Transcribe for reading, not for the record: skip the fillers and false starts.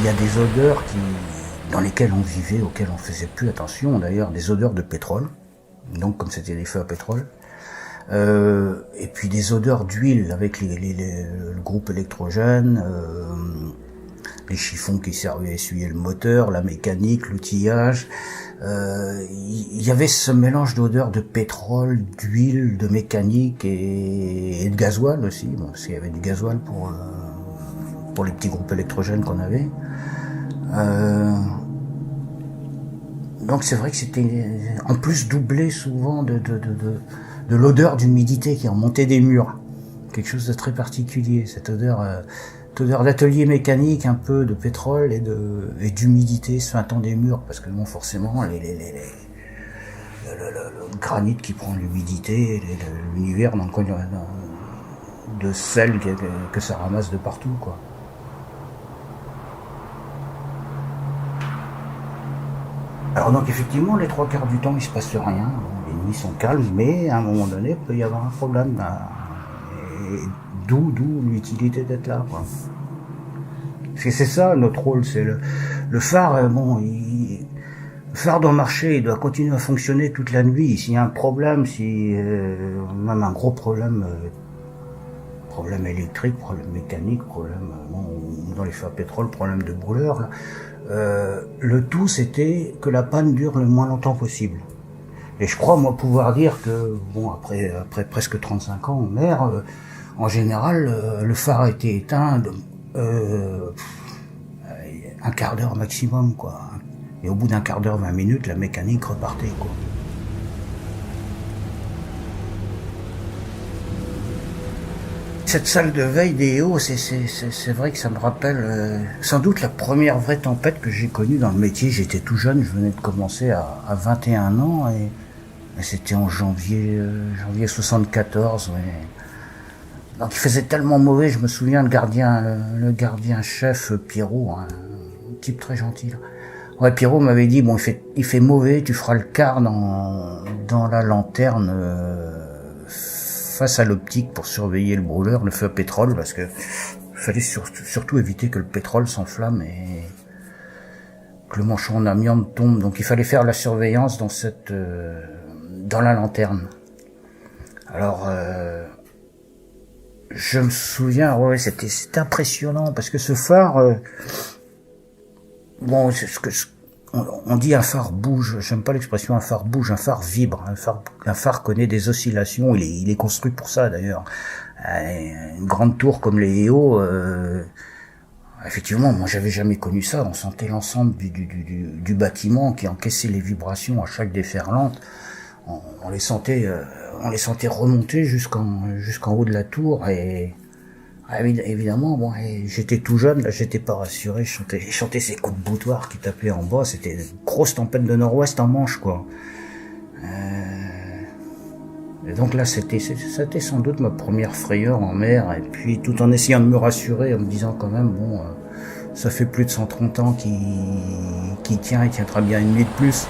y a des odeurs dans lesquelles on vivait, auxquelles on faisait plus attention d'ailleurs, des odeurs de pétrole, donc comme c'était des feux à pétrole, et puis des odeurs d'huile avec le groupe électrogène, les chiffons qui servaient à essuyer le moteur, la mécanique, l'outillage. Il y avait ce mélange d'odeurs de pétrole, d'huile, de mécanique et de gasoil aussi, bon, parce qu'il y avait du gasoil pour les petits groupes électrogènes qu'on avait. Donc c'est vrai que c'était en plus doublé souvent de l'odeur d'humidité qui remontait des murs. Quelque chose de très particulier, cette odeur d'atelier mécanique, un peu de pétrole et d'humidité suintant des murs, parce que bon, forcément le granit qui prend l'humidité, l'univers dans le coin de sel que ça ramasse de partout, quoi. Alors donc effectivement, les 3/4 du temps, il se passe rien. Les nuits sont calmes, mais à un moment donné, il peut y avoir un problème. Et d'où l'utilité d'être là, quoi. Parce que c'est ça notre rôle, c'est le phare. Bon, le phare doit marcher, il doit continuer à fonctionner toute la nuit. S'il y a un problème, même un gros problème, problème électrique, problème mécanique, problème dans les feux à pétrole, problème de brûleur, là. Le tout, c'était que la panne dure le moins longtemps possible. Et je crois, moi, pouvoir dire que, bon, après presque 35 ans en mer, en général, le phare a été éteint un quart d'heure maximum, quoi. Et au bout d'un quart d'heure, 20 minutes, la mécanique repartait, quoi. Cette salle de veille des EO, c'est vrai que ça me rappelle sans doute la première vraie tempête que j'ai connue dans le métier. J'étais tout jeune, je venais de commencer à 21 ans et c'était en janvier 74. Ouais. Donc il faisait tellement mauvais, je me souviens le gardien chef Pierrot, un type très gentil. Là. Ouais, Pierrot m'avait dit bon, il fait mauvais, tu feras le quart dans la lanterne. Face à l'optique pour surveiller le brûleur, le feu à pétrole, parce que fallait surtout éviter que le pétrole s'enflamme et que le manchon en amiante tombe. Donc il fallait faire la surveillance dans la lanterne. Alors je me souviens, ouais, c'était impressionnant parce que ce phare, bon, c'est on dit un phare bouge, j'aime pas l'expression un phare bouge, un phare vibre, un phare connaît des oscillations, il est construit pour ça d'ailleurs. Une grande tour comme les EO, effectivement, moi j'avais jamais connu ça, on sentait l'ensemble du bâtiment qui encaissait les vibrations à chaque déferlante, on les sentait remonter jusqu'en haut de la tour et évidemment, bon, j'étais tout jeune, là, j'étais pas rassuré, je chantais ces coups de boutoir qui tapaient en bas, c'était une grosse tempête de nord-ouest en Manche, quoi. Et donc là, c'était sans doute ma première frayeur en mer, et puis tout en essayant de me rassurer, en me disant quand même, bon, ça fait plus de 130 ans qu'il tient, il tiendra bien une nuit de plus.